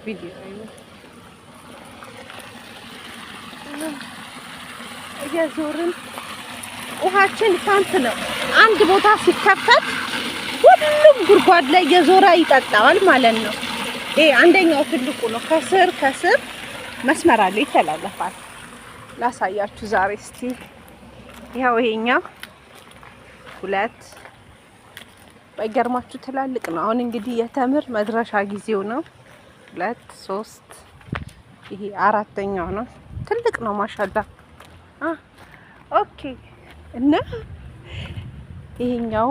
ቪዲዮ እየዞርን ውሃችን ፓምፕ ነው። አንድ ቦታ ሲከፈት ሁሉም ጉድጓድ ላይ እየዞረ ይጠጣዋል ማለት ነው። ይሄ አንደኛው ትልቁ ነው። ከስር መስመር አለ ይተላለፋል። ላሳያችሁ ዛሬ እስቲ። ያው ይሄኛው 2 በገርማችሁ ትላልቅ ነው። አሁን እንግዲህ የተምር መድረሻ ጊዜው ነው። 2 3 ይሄ 4ኛው ነው። ትልቅ ነው ማሻአላ። ኦኬ እና ይሄኛው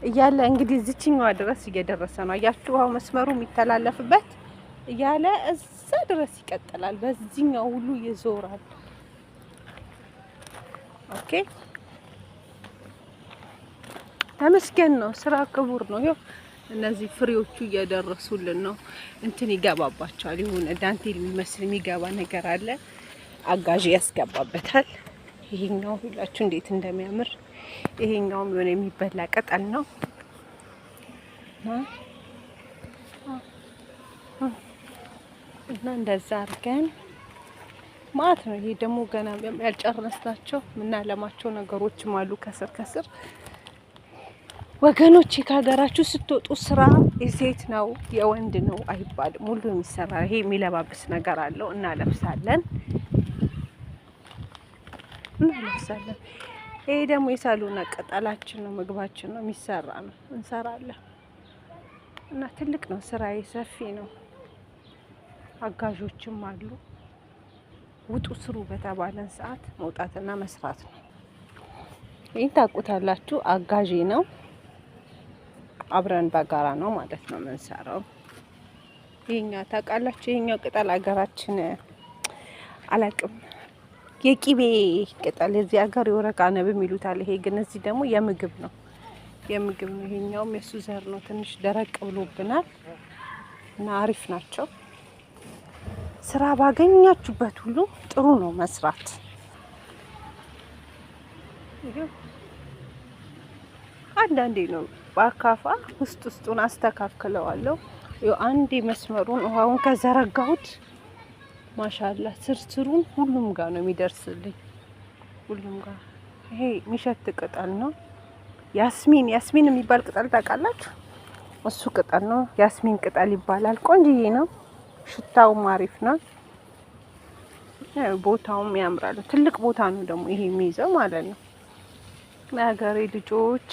እያለ እንግዲህ እዚችኛዋ ድረስ እየደረሰ ነው። አያችሁ ውሃው መስመሩ የሚተላለፍበት እያለ እዛ ድረስ ይቀጥላል። በዚህኛው ሁሉ ይዞራል። ኦኬ ተመስገን ነው። ስራ ክቡር ነው። ይኸው እነዚህ ፍሬዎቹ እየደረሱልን ነው። እንትን ይገባባቸዋል። የሆነ ዳንቴል የሚመስል የሚገባ ነገር አለ። አጋዥ ያስገባበታል። ይሄኛው ሁላችሁ እንዴት እንደሚያምር። ይሄኛውም የሆነ የሚበላ ቅጠል ነው። እና እንደዛ አድርገን ማለት ነው። ይሄ ደግሞ ገና ያልጨረስናቸው ምናለማቸው ነገሮችም አሉ ከስር ወገኖቼ። ከሀገራችሁ ስትወጡ ስራ የሴት ነው የወንድ ነው አይባልም። ሁሉ የሚሰራ ይሄ የሚለባብስ ነገር አለው። እናለብሳለን። ይሄ ደግሞ የሳሎና ቅጠላችን ነው፣ ምግባችን ነው፣ የሚሰራ ነው፣ እንሰራለን። እና ትልቅ ነው ስራዬ፣ ሰፊ ነው። አጋዦችም አሉ። ውጡ ስሩ በተባለን ሰዓት መውጣትና መስራት ነው። ይሄን ታውቁታላችሁ። አጋዤ ነው። አብረን በጋራ ነው ማለት ነው የምንሰራው። ይሄኛ ታውቃላችሁ። ይሄኛው ቅጠል ሀገራችን አላውቅም፣ የቂቤ ቅጠል የዚህ ሀገር የወረቃ ነብም ይሉታል። ይሄ ግን እዚህ ደግሞ የምግብ ነው። ይሄኛውም የሱ ዘር ነው። ትንሽ ደረቅ ብሎብናል እና አሪፍ ናቸው። ስራ ባገኛችሁበት ሁሉ ጥሩ ነው መስራት። አንዳንዴ ነው በአካፋ ውስጡን አስተካክለዋለሁ። አንዴ መስመሩን ውሃውን ከዘረጋሁት ማሻአላ ስርስሩን ሁሉም ጋር ነው የሚደርስልኝ። ሁሉም ጋር ይሄ የሚሸት ቅጠል ነው። ያስሚን የሚባል ቅጠል ታውቃላችሁ? እሱ ቅጠል ነው። ያስሚን ቅጠል ይባላል። ቆንጅዬ ነው። ሽታውም አሪፍ ነው። ቦታውም ያምራል። ትልቅ ቦታ ነው ደግሞ ይሄ የሚይዘው ማለት ነው። ለሀገሬ ልጆች